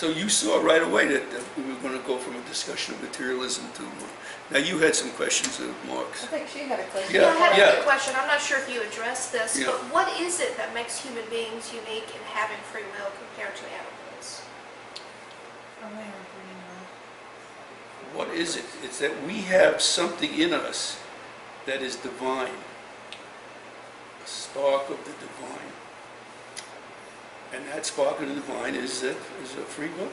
So you saw right away that we were going to go from a discussion of materialism to... Now you had some questions of Marx. I think she had a question. Yeah, I had yeah. a quick question. I'm not sure if you addressed this, Yeah. but what is it that makes human beings unique in having free will compared to animals? What is it? It's that we have something in us that is divine. A spark of the divine. And that spark of the divine is a free will.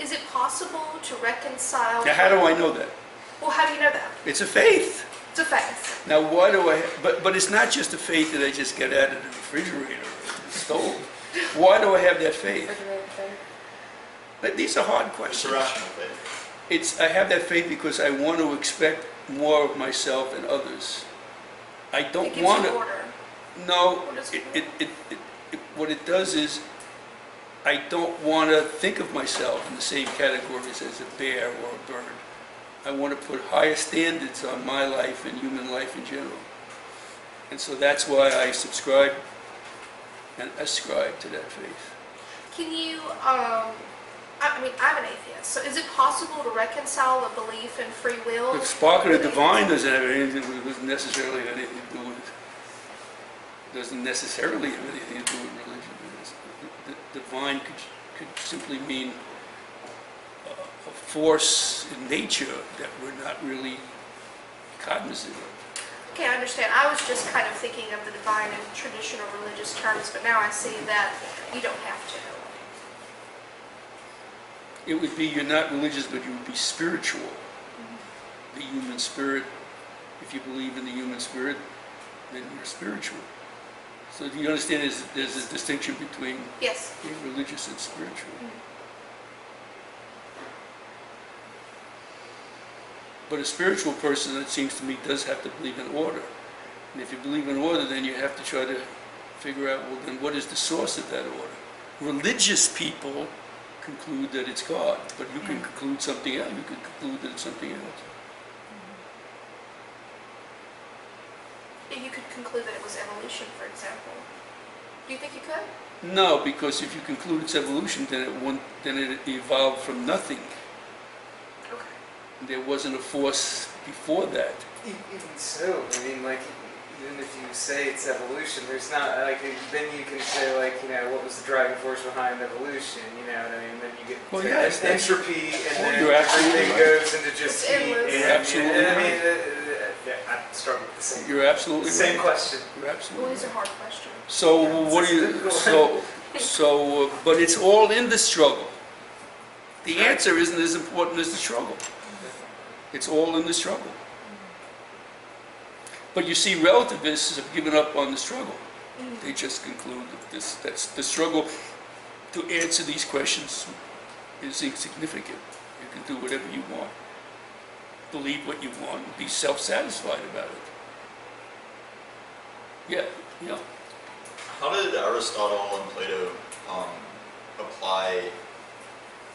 Is it possible to reconcile... Now how do I know that? Well, how do you know that? It's a faith. It's a faith. Now why do I... But it's not just a faith that I just get out of the refrigerator or the stove. Why do I have that faith? But these are hard questions. It's a rational faith. I have that faith because I want to expect more of myself and others. I don't It gives want you to... order. No, What does it do? what it does is, I don't want to think of myself in the same categories as a bear or a bird. I want to put higher standards on my life and human life in general. And so that's why I subscribe and ascribe to that faith. Can you, I mean, I'm an atheist, so is it possible to reconcile a belief in free will? The spark of the with divine doesn't have anything to do with necessarily anything to do with doesn't necessarily have anything to do with religion. The divine could simply mean a force in nature that we're not really cognizant of. Okay, I understand. I was just kind of thinking of the divine in traditional religious terms, but now I see that you don't have to. It would be, you're not religious, but you would be spiritual. Mm-hmm. The human spirit, if you believe in the human spirit, then you're spiritual. So do you understand there's a distinction between Yes. being religious and spiritual? Mm-hmm. But a spiritual person, it seems to me, does have to believe in order. And if you believe in order, then you have to try to figure out, well, then what is the source of that order? Religious people conclude that it's God, but you can conclude something else. You can conclude that it's something else. You could conclude that it was evolution, for example. Do you think you could? No, because if you conclude it's evolution, then it evolved from nothing. Okay. There wasn't a force before that. Even so, I mean, like, even if you say it's evolution, there's not, like, then you can say, like, you know, what was the driving force behind evolution, you know what I mean? Then you get Well, yes, entropy, and then you're absolutely everything right. goes into just It's heat. endless. And, Absolutely and, I right. mean, I struggle with the same. You're absolutely Same right. question. You're Well, absolutely these are right. hard questions. So Yeah, what do you? But it's all in the struggle. The answer isn't as important as the struggle. It's all in the struggle. But you see, relativists have given up on the struggle. They just conclude that that's the struggle to answer these questions is insignificant. You can do whatever you want, believe what you want, and be self-satisfied about it. Yeah. How did Aristotle and Plato apply?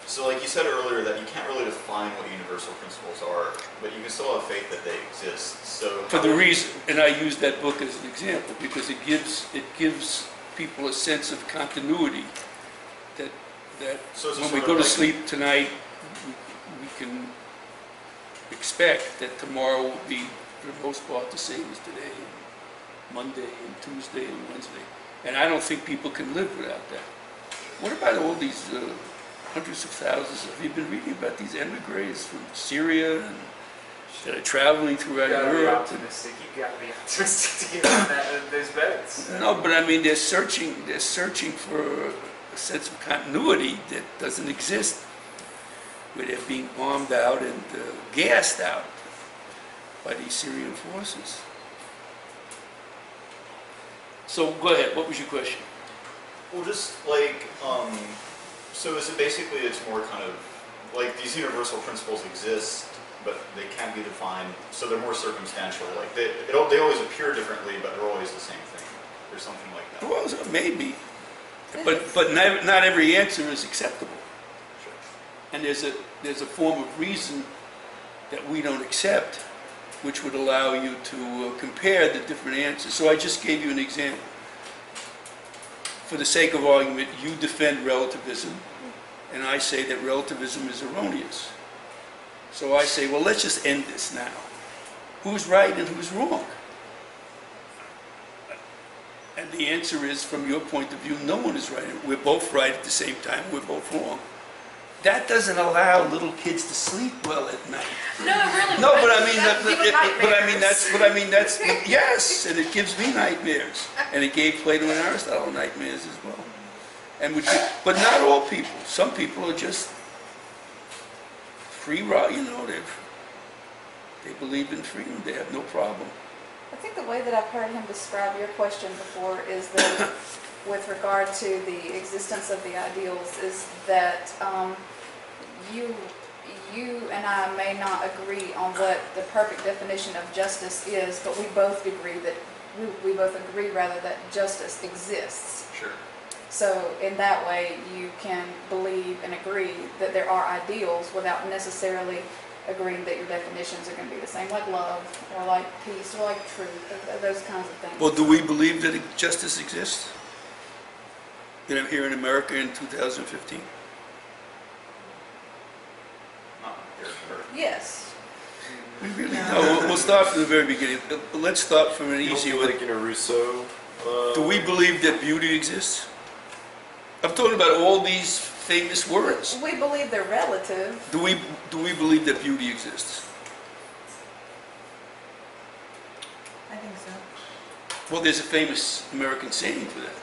So, like you said earlier, that you can't really define what universal principles are, but you can still have faith that they exist. So, For the reason, and I use that book as an example because it gives people a sense of continuity that So it's when sort we of go to like- sleep tonight, we can expect that tomorrow will be, for the most part, the same as today, and Monday, and Tuesday, and Wednesday. And I don't think people can live without that. What about all these hundreds of thousands? Have you been reading about these emigres from Syria and that are traveling throughout You gotta be Europe? optimistic. You gotta be optimistic to get on those boats. No, but I mean, they're searching for a sense of continuity that doesn't exist, where they're being bombed out and gassed out by these Syrian forces. So go ahead, what was your question? Well, just like, so is it basically, it's more kind of, like these universal principles exist, but they can't be defined, so they're more circumstantial. Like they always appear differently, but they're always the same thing, or something like that. Well, maybe, but not every answer is acceptable. Sure. And there's a form of reason that we don't accept, which would allow you to compare the different answers. So I just gave you an example. For the sake of argument, you defend relativism, and I say that relativism is erroneous. So I say, well, let's just end this now. Who's right and who's wrong? And the answer is, from your point of view, no one is right. We're both right at the same time. We're both wrong. That doesn't allow little kids to sleep well at night. No, it really No, but wouldn't. I mean, That'd give them nightmares. yes, and it gives me nightmares, and it gave Plato and Aristotle nightmares as well. And but not all people. Some people are just free, they believe in freedom. They have no problem. I think the way that I've heard him describe your question before is that with regard to the existence of the ideals is that you and I may not agree on what the perfect definition of justice is, but we both agree that justice exists. Sure. So in that way, you can believe and agree that there are ideals without necessarily agreeing that your definitions are going to be the same, like love, or like peace, or like truth, those kinds of things. Well, do we believe that justice exists? Here in America in 2015? Not here. Yes. We really no. We'll start from the very beginning. Let's start from an You don't easier feel one. like in a Rousseau. Do we believe that beauty exists? I'm talking about all these famous words. We believe they're relative. Do we believe that beauty exists? I think so. Well, there's a famous American saying for that.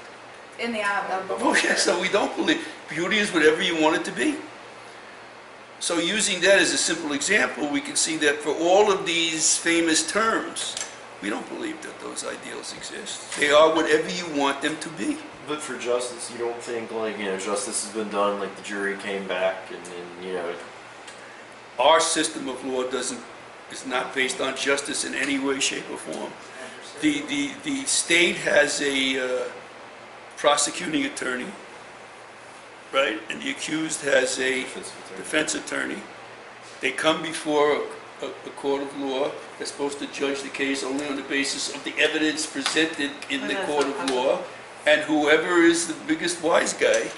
In the eye of the Oh, yeah, so we don't believe. Beauty is whatever you want it to be. So using that as a simple example, we can see that for all of these famous terms, we don't believe that those ideals exist. They are whatever you want them to be. But for justice, you don't think justice has been done, like the jury came back and Our system of law is not based on justice in any way, shape, or form. The state has a prosecuting attorney, right? And the accused has a defense attorney. They come before a court of law. They're supposed to judge the case only on the basis of the evidence presented in the court of law. And whoever is the biggest wise guy,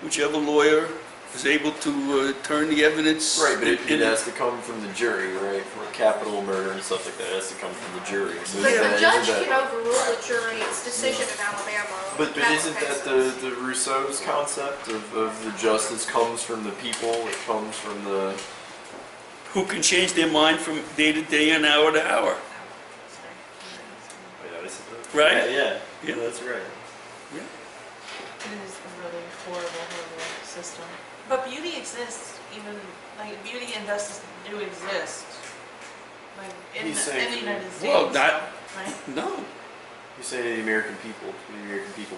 whichever lawyer is able to turn the evidence... Right, but it has to come from the jury, right? For capital murder and stuff like that, it has to come from the jury. So But isn't the that- judge isn't that- can overrule the jury's decision in Alabama. But That's isn't okay. that the Rousseau's concept of the justice comes from the people, it comes from the... Who can change their mind from day to day and hour to hour, right? Yeah, Yeah. that's right. Yeah. It is a really horrible system. But beauty exists, even, like, beauty and justice do exist. Like, in He's the saying United States. Well, not... Right? No. You say the American people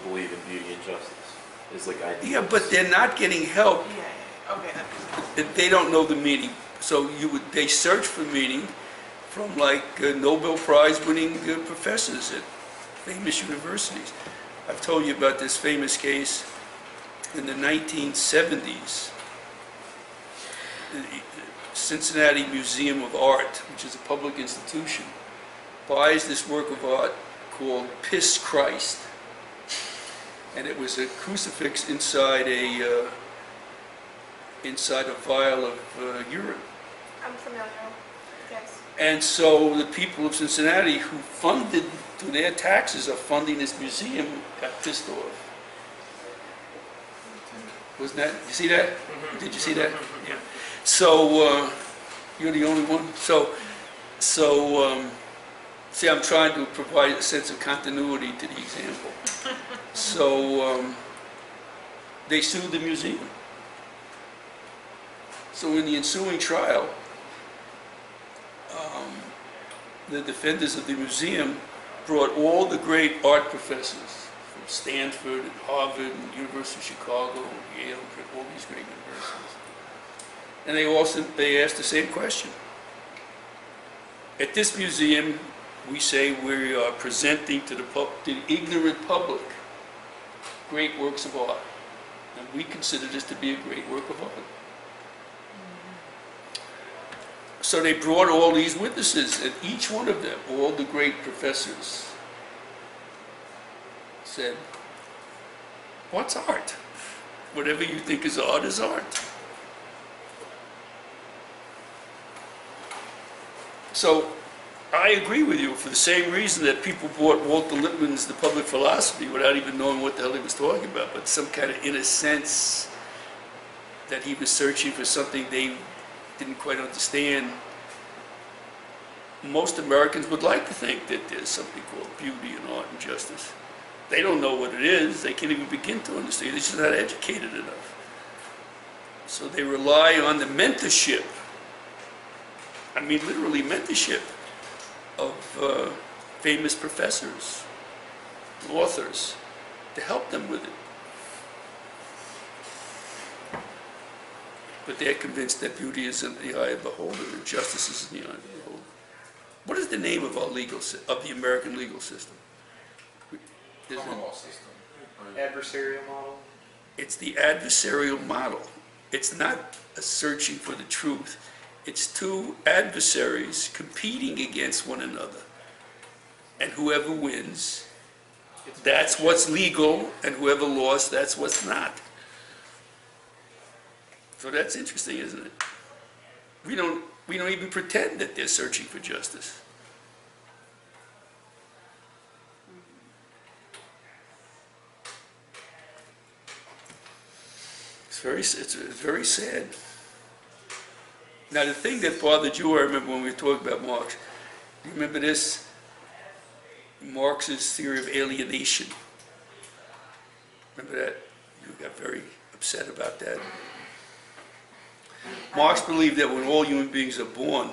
believe in beauty and justice. It's like ideals. Yeah, but they're not getting help. Yeah. Okay, that makes sense. They don't know the meaning. So they search for meaning from Nobel Prize winning professors at famous universities. I've told you about this famous case in the 1970s. The Cincinnati Museum of Art, which is a public institution, buys this work of art called Piss Christ. And it was a crucifix inside a vial of urine. I'm familiar. Yes. And so the people of Cincinnati who funded, through their taxes, are funding this museum, got pissed off. Wasn't that, you see that? Did you see that? Yeah. So, you're the only one? See, I'm trying to provide a sense of continuity to the example. So, they sued the museum. So in the ensuing trial, the defenders of the museum brought all the great art professors from Stanford and Harvard and University of Chicago and Yale, all these great universities. And they asked the same question. At this museum, we say we are presenting to the ignorant public great works of art. And we consider this to be a great work of art. So they brought all these witnesses, and each one of them, all the great professors, said, "What's art?" Whatever you think is art is art. So, I agree with you for the same reason that people bought Walter Lippmann's The Public Philosophy without even knowing what the hell he was talking about, but some kind of inner sense that he was searching for something they didn't quite understand. Most Americans would like to think that there's something called beauty and art and justice. They don't know what it is. They can't even begin to understand. They're just not educated enough. So they rely on the mentorship, I mean literally mentorship, of famous professors, authors, to help them with it. But they're convinced that beauty is in the eye of the beholder and justice is in the eye of the beholder. What is the name of our of the American legal system? Common law system. Adversarial model. It's the adversarial model. It's not a searching for the truth. It's two adversaries competing against one another. And whoever wins, that's what's legal, and whoever lost, that's what's not. So that's interesting, isn't it? We don't even pretend that they're searching for justice. It's very sad. Now, the thing that bothered you, I remember when we were talking about Marx, you remember this? Marx's theory of alienation. Remember that? You got very upset about that. Marx believed that when all human beings are born,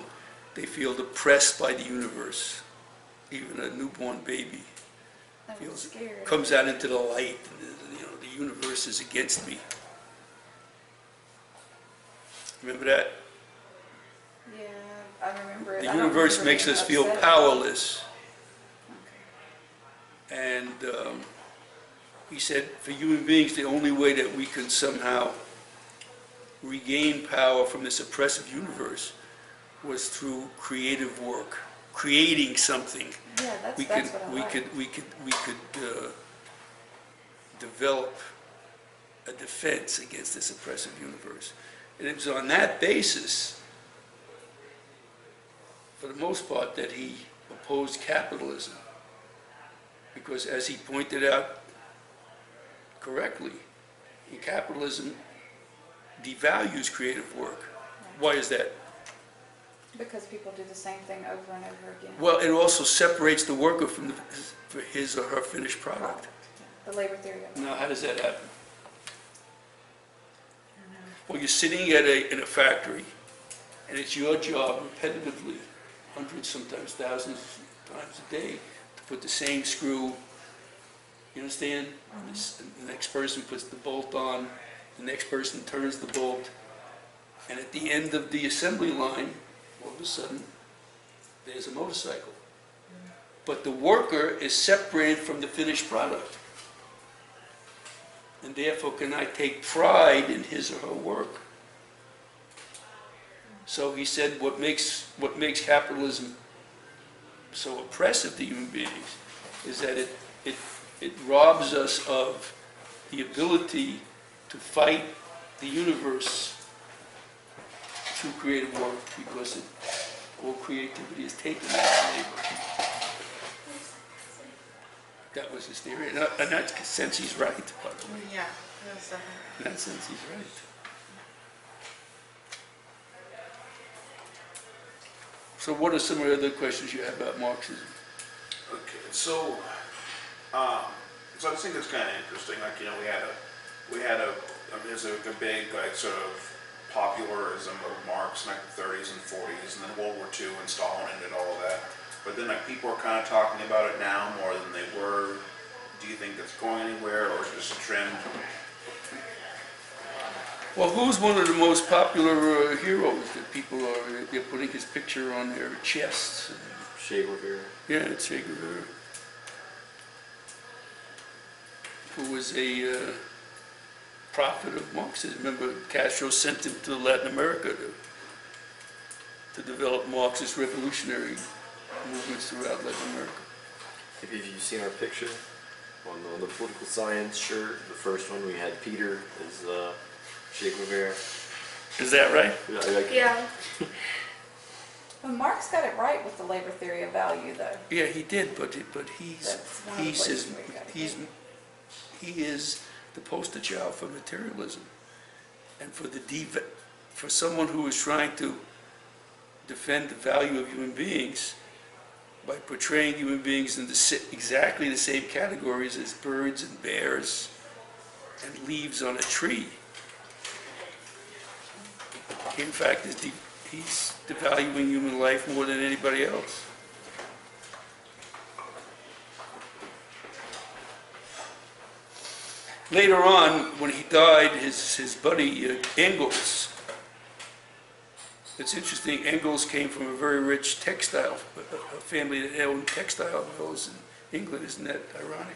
they feel depressed by the universe. Even a newborn baby feels, comes out into the light, and the universe is against me. Remember that? Yeah, I remember it. The I don't universe remember makes being us feel upset. powerless. Okay. And he said, for human beings, the only way that we can somehow regain power from this oppressive universe was through creative work, creating something. Yeah, that's We what I like. we could develop a defense against this oppressive universe. And it was on that basis, for the most part, that he opposed capitalism. Because as he pointed out correctly, in capitalism devalues creative work. Why is that? Because people do the same thing over and over again. Well, it also separates the worker from his or her finished product. The labor theory of it. Now, how does that happen? Well, you're sitting in a factory, and it's your job repetitively, hundreds, sometimes thousands of times a day, to put the same screw. You understand? The next person puts the bolt on, the next person turns the bolt, and at the end of the assembly line, all of a sudden, there's a motorcycle. But the worker is separated from the finished product, and therefore cannot take pride in his or her work. So he said what makes capitalism so oppressive to human beings is that it robs us of the ability to fight the universe through creative work, because all creativity is taken out of labor. That was his theory, and in that sense he's right, by the way. Yeah, that's definitely. In that sense he's right. So what are some of the other questions you have about Marxism? Okay, so I just think it's kind of interesting. Like, there's a big sort of popularism of Marx in the 30s and 40s, and then World War II and Stalin and all of that. But then people are kind of talking about it now more than they were. Do you think that's going anywhere, or is it just a trend? Well, who's one of the most popular heroes that people they're putting his picture on their chests? Che Guevara. Yeah, it's Che Guevara, who was a prophet of Marxism. Remember, Castro sent him to Latin America to develop Marxist revolutionary movements throughout Latin America. Have you seen our picture? on the political science shirt. The first one we had Peter as Che Guevara. Is that right? Yeah. Well, Marx got it right with the labor theory of value, though. Yeah, he did, but he's That's one of the he's places his, we got it. he is the poster child for materialism, and for someone who is trying to defend the value of human beings by portraying human beings in exactly the same categories as birds and bears and leaves on a tree. In fact, he's devaluing human life more than anybody else. Later on, when he died, his buddy Engels, it's interesting, Engels came from a very rich textile, a family that owned textile mills in England. Isn't that ironic?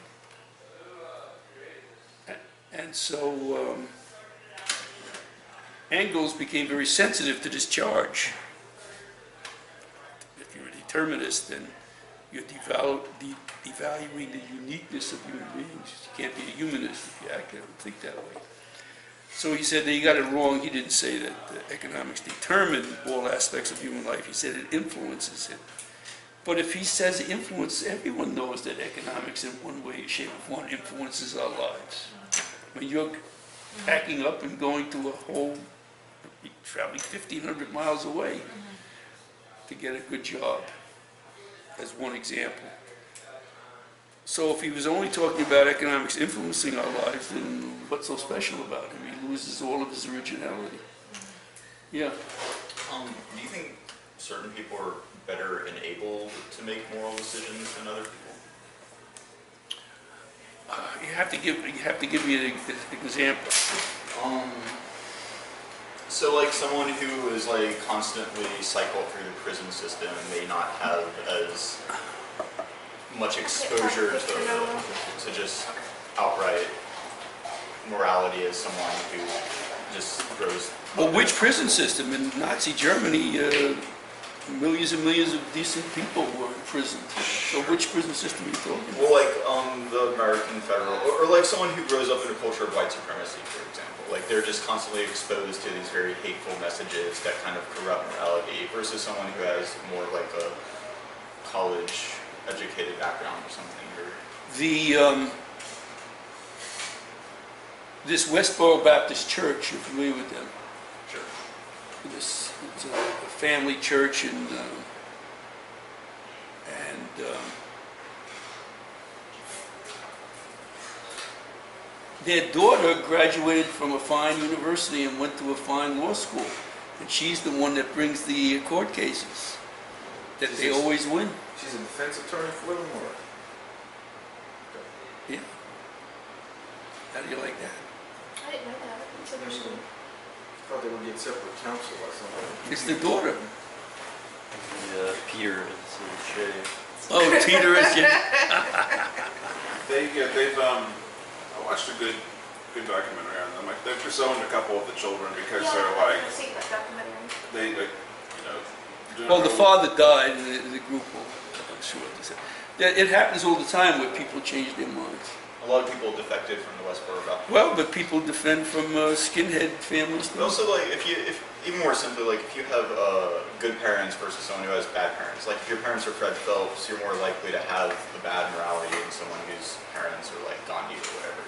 And so Engels became very sensitive to this charge. If you're a determinist, then you're devaluing the uniqueness of human beings. You can't be a humanist if you think that way. So he said that he got it wrong. He didn't say that economics determine all aspects of human life. He said it influences it. But if he says influence, everyone knows that economics in one way, shape, or form influences our lives. When you're packing up and going to a home, traveling 1,500 miles away to get a good job, as one example. So if he was only talking about economics influencing our lives, then what's so special about him? He loses all of his originality. Yeah. Do you think certain people are better enabled to make moral decisions than other people? You have to give me an example. So like someone who is like constantly cycled through the prison system may not have as much exposure to just outright morality as someone who just grows. Well, which prison system? In Nazi Germany, millions and millions of decent people were imprisoned. So which prison system are you talking about? Well, like the American federal, or like someone who grows up in a culture of white supremacy, for example. Like they're just constantly exposed to these very hateful messages that kind of corrupt morality, versus someone who has more like a college educated background or something. Or this Westboro Baptist Church, you're familiar with them? sure. It's a family church, and their daughter graduated from a fine university and went to a fine law school, and she's the one that brings the court cases that they always win. She's a defense attorney for them, or? Yeah. How do you like that? I didn't know that. It's interesting. I thought they were getting separate counsel or something. It's the daughter. Peter and Che. Oh, Peter is. They've I watched a good documentary on them. Like they've disowned a couple of the children because they're like I've seen that documentary. they like doing Well, the their father died, and the group will, I'm sure what they said. Yeah, it happens all the time where people change their minds. A lot of people defected from the Westboro Baptist. Well, but people defend from skinhead families. But also, like, if even more simply, like, if you have good parents versus someone who has bad parents, like, if your parents are Fred Phelps, you're more likely to have the bad morality than someone whose parents are, like, Gandhi or whatever.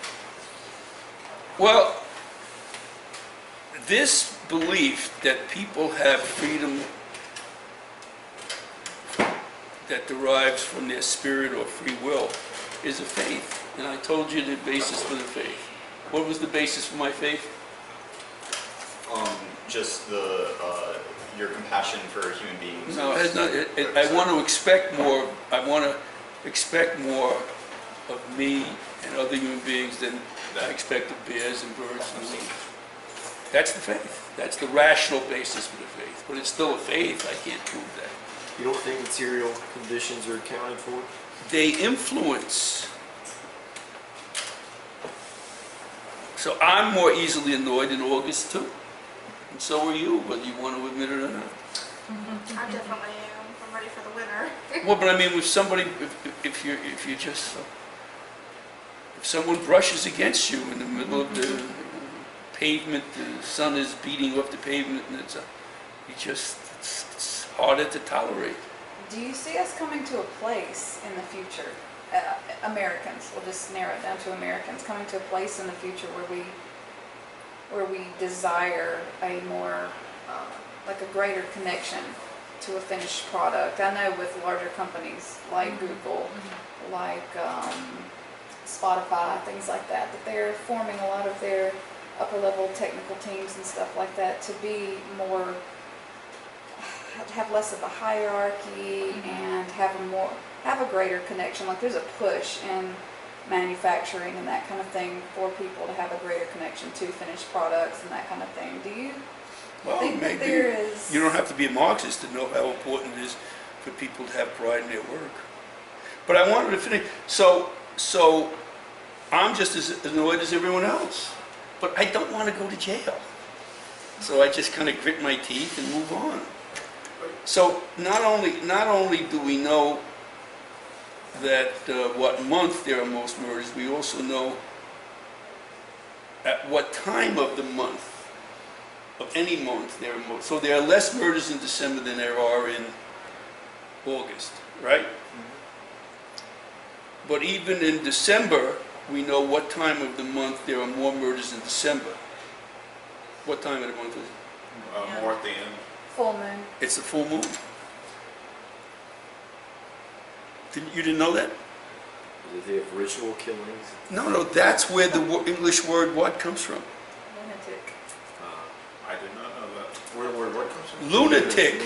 Well, this belief that people have freedom that derives from their spirit or free will is a faith. And I told you the basis for the faith. What was the basis for my faith? Just your compassion for human beings. No, it has not. I want to expect more. I want to expect more of me and other human beings than I expect of bears and birds and leaves. That's the faith. That's the rational basis for the faith. But it's still a faith. I can't prove that. You don't think material conditions are accounted for? They influence. So I'm more easily annoyed in August too. And so are you, whether you want to admit it or not. I definitely am. I'm ready for the winter. Well, but I mean, with somebody, if you're just, If someone brushes against you in the middle of the pavement, the sun is beating off the pavement, and it's harder to tolerate. Do you see us coming to a place in the future, Americans, we'll just narrow it down to Americans, coming to a place in the future where we desire a more, like a greater connection to a finished product? I know with larger companies like Google, like Spotify, things like that, that they're forming a lot of their upper level technical teams and stuff like that to be more, have less of a hierarchy and have a greater connection. Like there's a push in manufacturing and that kind of thing for people to have a greater connection to finished products and that kind of thing. Do you think that there is... You don't have to be a Marxist to know how important it is for people to have pride in their work. But I wanted to finish. So I'm just as annoyed as everyone else. But I don't want to go to jail. So I just kind of grit my teeth and move on. So not only do we know that what month there are most murders, we also know at what time of the month, of any month, there are most. So there are less murders in December than there are in August, right? But even in December, we know what time of the month there are more murders in December. What time of the month is it? More at the end. Full moon. It's the full moon. You didn't know that? Do they have ritual killings? No, that's where the English word what comes from. Lunatic. I did not know that. Where what comes from? Lunatic.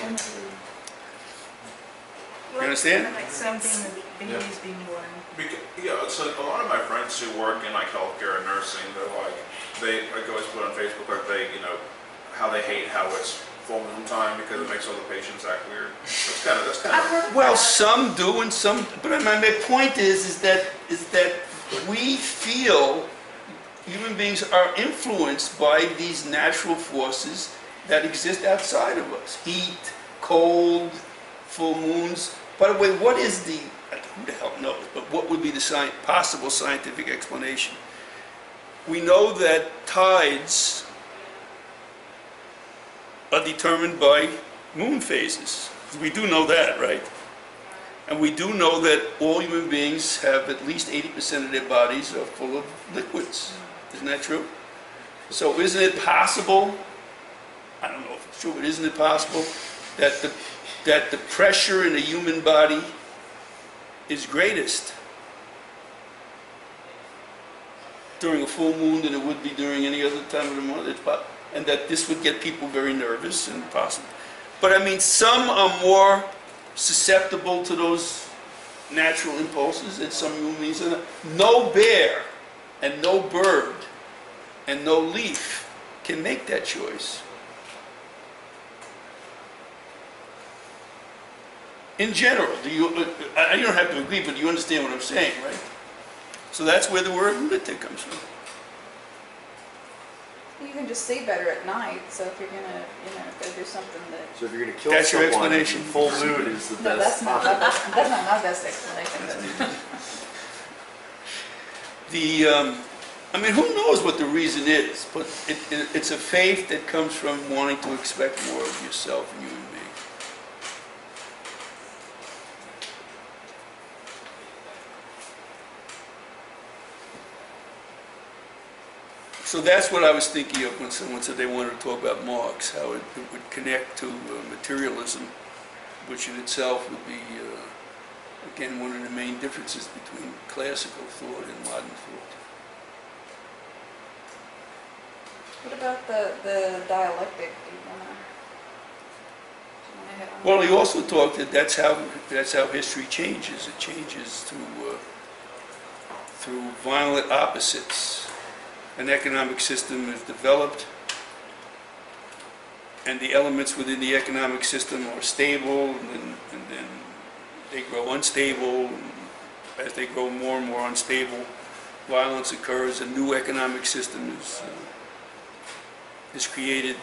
You understand? Like something that babies being born. Yeah, so a lot of my friends who work in like healthcare and nursing, they're like, they like always put on Facebook like how they hate how it's full moon time because it makes all the patients act weird. That's kind of. Well, some do and some, but my point is that we feel human beings are influenced by these natural forces that exist outside of us. Heat, cold, full moons. By the way, what is who the hell knows, but what would be the possible scientific explanation? We know that tides are determined by moon phases. We do know that, right? And we do know that all human beings have at least 80% of their bodies are full of liquids. Isn't that true? So isn't it possible, I don't know if it's true, but isn't it possible that the pressure in a human body is greatest during a full moon than it would be during any other time of the month? And that this would get people very nervous and possible. But I mean, some are more susceptible to those natural impulses and some human beings are not. No bear and no bird and no leaf can make that choice. In general, you don't have to agree, but you understand what I'm saying, right? So that's where the word lunatic comes from. You can just see better at night, so if you're gonna, go do something that... So if you're going to kill That's your someone, explanation? full moon is the No, best. that's not my best explanation. I mean, who knows what the reason is, but it's a faith that comes from wanting to expect more of yourself and human beings. So that's what I was thinking of when someone said they wanted to talk about Marx, how it would connect to materialism, which in itself would be, again, one of the main differences between classical thought and modern thought. What about the dialectic? Do you wanna hit on Well, that? he also talked that that's how history changes. It changes through violent opposites. An economic system is developed, and the elements within the economic system are stable, and then they grow unstable. And as they grow more and more unstable, violence occurs. A new economic system is created,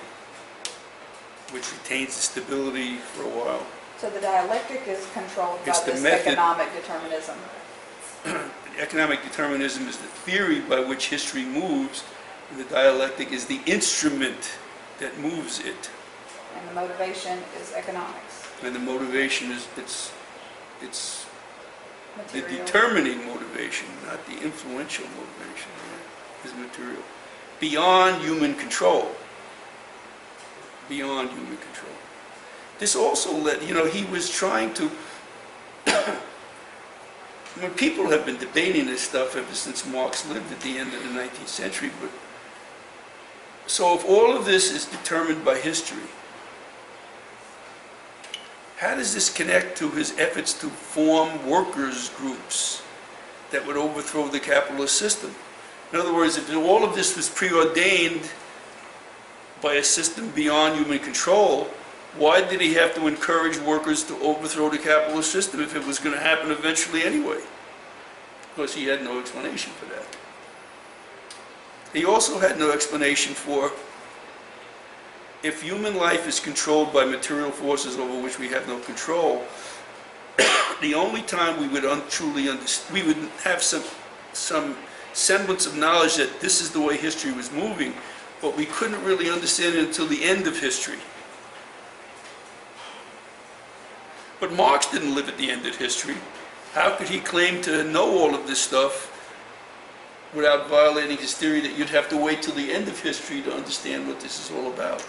which retains the stability for a while. So the dialectic is controlled by It's the this method. economic determinism. economic determinism is the theory by which history moves, and the dialectic is the instrument that moves it. And the motivation is economics. And the motivation is, it's the Material. determining motivation, not the influential motivation, is material. Beyond human control. Beyond human control. This also led, he was trying to, when people have been debating this stuff ever since Marx lived at the end of the 19th century, but so if all of this is determined by history, how does this connect to his efforts to form workers' groups that would overthrow the capitalist system? In other words, if all of this was preordained by a system beyond human control, why did he have to encourage workers to overthrow the capitalist system if it was going to happen eventually anyway? Of course, he had no explanation for that. He also had no explanation for if human life is controlled by material forces over which we have no control, the only time we would truly understand, we would have some semblance of knowledge that this is the way history was moving, but we couldn't really understand it until the end of history. But Marx didn't live at the end of history. How could he claim to know all of this stuff without violating his theory that you'd have to wait till the end of history to understand what this is all about?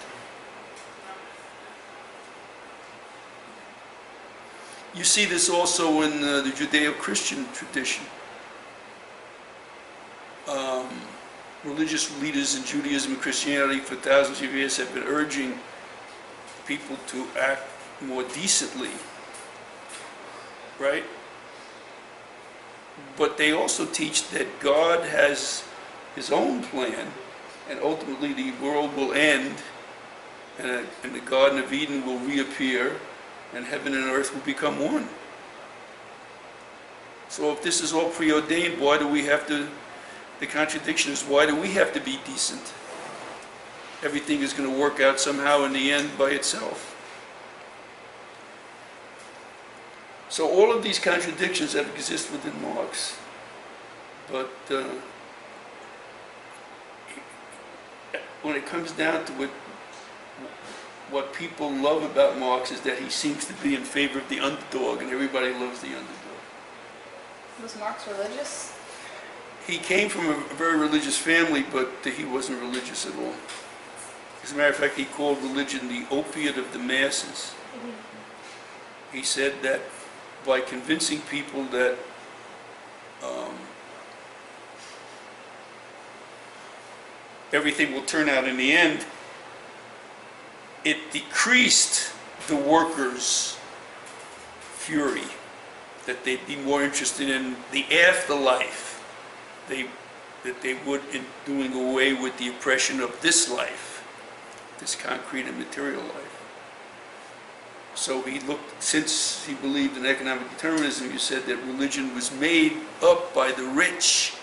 You see this also in the Judeo-Christian tradition. Religious leaders in Judaism and Christianity for thousands of years have been urging people to act more decently, right? But they also teach that God has his own plan, and ultimately the world will end, and the Garden of Eden will reappear, and heaven and earth will become one. So if this is all preordained, why do we have to, the contradiction is, why do we have to be decent? Everything is going to work out somehow in the end by itself. So all of these contradictions that exist within Marx, but when it comes down to it, what people love about Marx is that he seems to be in favor of the underdog, and everybody loves the underdog. Was Marx religious? He came from a very religious family, but he wasn't religious at all. As a matter of fact, he called religion the opiate of the masses. He said that by convincing people that everything will turn out in the end, it decreased the workers' fury, that they'd be more interested in the afterlife that they would in doing away with the oppression of this life, this concrete and material life. So he looked, since he believed in economic determinism, he said that religion was made up by the rich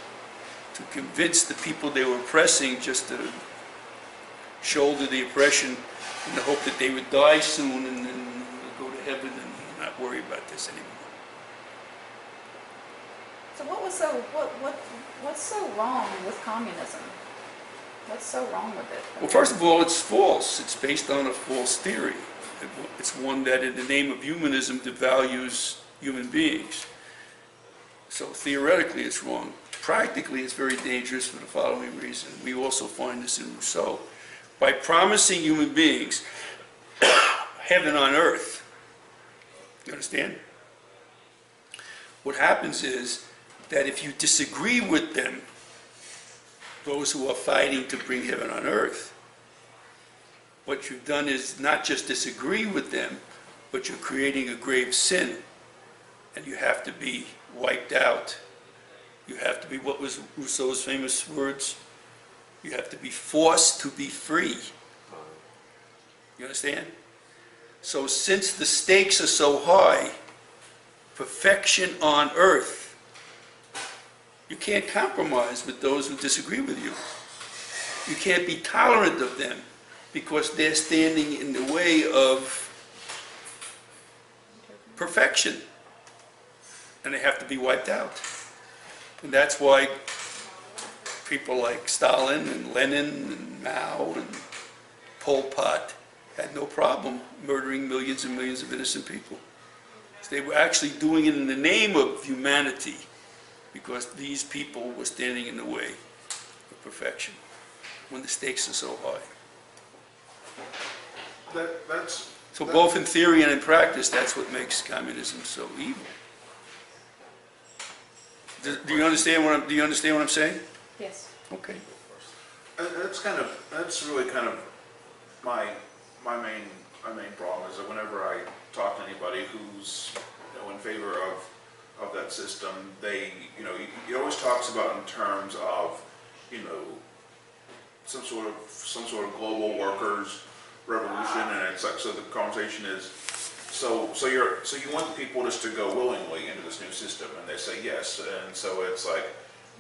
to convince the people they were oppressing just to shoulder the oppression in the hope that they would die soon and then go to heaven and not worry about this anymore. So what's so wrong with communism? What's so wrong with it? Well, first of all, it's false. It's based on a false theory. It's one that, in the name of humanism, devalues human beings. So theoretically, it's wrong. Practically, it's very dangerous for the following reason. We also find this in Rousseau. By promising human beings heaven on earth, you understand? What happens is that if you disagree with them, those who are fighting to bring heaven on earth, what you've done is not just disagree with them, but you're creating a grave sin, and you have to be wiped out. You have to be, what was Rousseau's famous words? You have to be forced to be free. You understand? So since the stakes are so high, perfection on earth, you can't compromise with those who disagree with you. You can't be tolerant of them because they're standing in the way of perfection, and they have to be wiped out. And that's why people like Stalin and Lenin and Mao and Pol Pot had no problem murdering millions and millions of innocent people. They were actually doing it in the name of humanity, because these people were standing in the way of perfection when the stakes are so high. That's So both in theory and in practice, that's what makes communism so evil. Do you understand what I'm saying? Yes. Okay. that's really kind of my main problem is that whenever I talk to anybody who's in favor of that system, they he always talks about in terms of some sort of global workers revolution, and it's like, so the conversation is, so you want the people just to go willingly into this new system, and they say yes, and so it's like,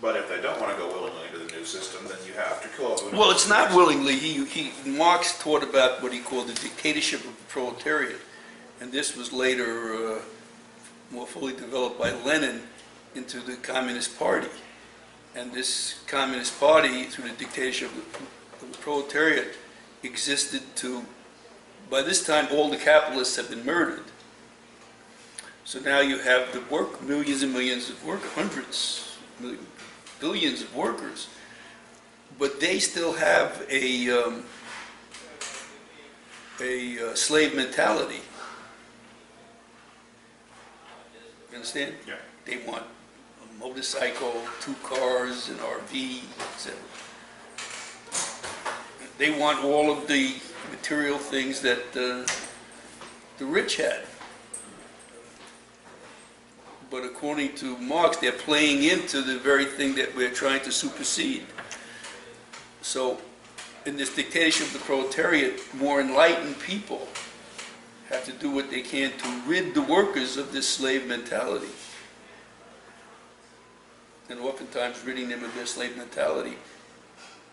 but if they don't want to go willingly into the new system, then you have to kill everyone. Well, it's not willingly. Marx taught about what he called the dictatorship of the proletariat, and this was later more fully developed by Lenin into the Communist Party. And this Communist Party, through the dictatorship of the proletariat, existed to, by this time, all the capitalists have been murdered. So now you have the millions and millions of workers, hundreds, billions of workers, but they still have a slave mentality. You understand? Yeah. They want a motorcycle, 2 cars, an RV, etc. They want all of the material things that the rich had. But according to Marx, they're playing into the very thing that we're trying to supersede. So, in this dictatorship of the proletariat, more enlightened people have to do what they can to rid the workers of this slave mentality. And oftentimes, ridding them of their slave mentality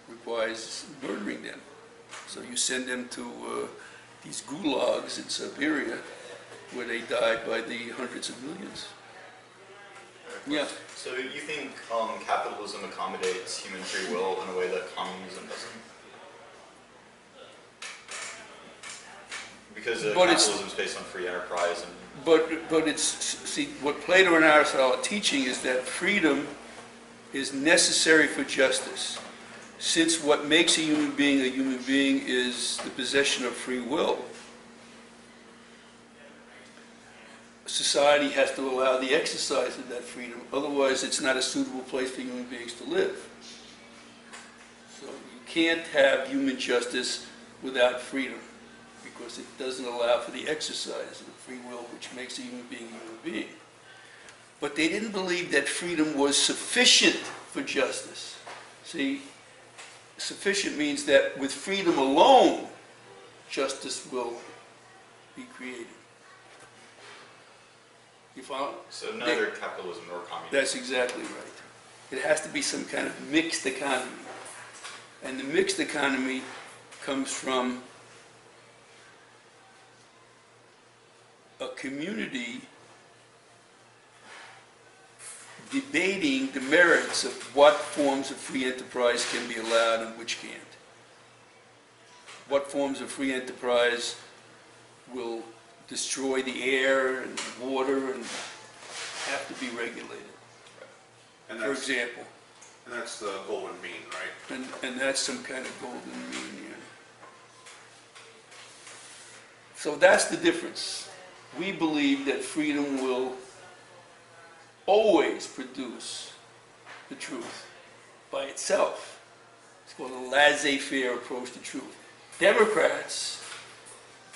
requires murdering them. So you send them to these gulags in Siberia, where they died by the hundreds of millions. Yeah. So you think capitalism accommodates human free will in a way that communism doesn't? Because capitalism is based on free enterprise and... But it's, see, what Plato and Aristotle are teaching is that freedom is necessary for justice. Since what makes a human being is the possession of free will, society has to allow the exercise of that freedom. Otherwise, it's not a suitable place for human beings to live. So you can't have human justice without freedom, because it doesn't allow for the exercise of the free will, which makes a human being. But they didn't believe that freedom was sufficient for justice. See, sufficient means that with freedom alone, justice will be created. You follow? So neither capitalism nor communism. That's exactly right. It has to be some kind of mixed economy. And the mixed economy comes from a community debating the merits of what forms of free enterprise can be allowed and which can't. What forms of free enterprise will destroy the air and water and have to be regulated. And For example. And that's the golden mean, right? And that's some kind of golden mean, yeah. So that's the difference. We believe that freedom will always produce the truth by itself. It's called a laissez-faire approach to truth. Democrats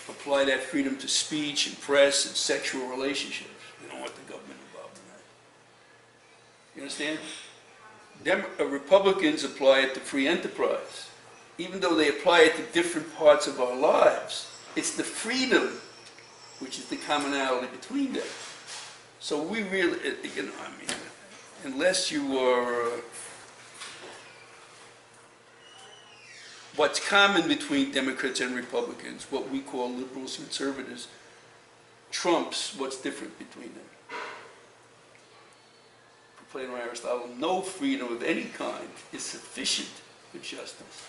apply that freedom to speech and press and sexual relationships. They don't want the government involved in that. You understand? Republicans apply it to free enterprise. Even though they apply it to different parts of our lives, it's the freedom which is the commonality between them. So we really, unless you are, what's common between Democrats and Republicans, what we call liberals and conservatives, trumps what's different between them. Plato and Aristotle, no freedom of any kind is sufficient for justice.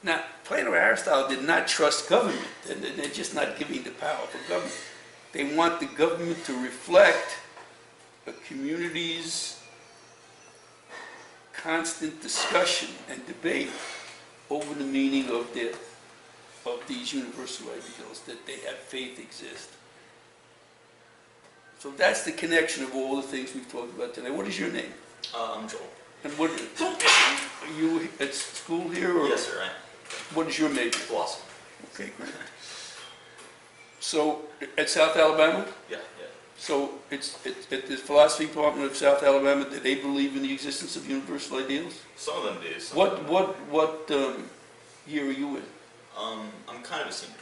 Now, Plato and Aristotle did not trust government, and they're just not giving the power for government. They want the government to reflect a community's constant discussion and debate over the meaning of these universal ideals, that they have faith exist. So that's the connection of all the things we've talked about today. What is your name? I'm Joel. And what, are you at school here? Or Yes, sir, I am. what is your major? Philosophy. Okay, great. So, at South Alabama? Yeah. So, it's at the philosophy department of South Alabama, do they believe in the existence of universal ideals? Some of them do. Some What of them what year are you in? I'm kind of a senior.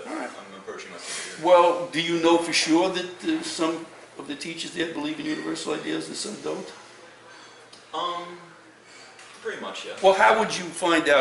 All right. I'm approaching my senior year. Well, do you know for sure that some of the teachers there believe in universal ideals and some don't? Pretty much, yeah. Well, how would you find out?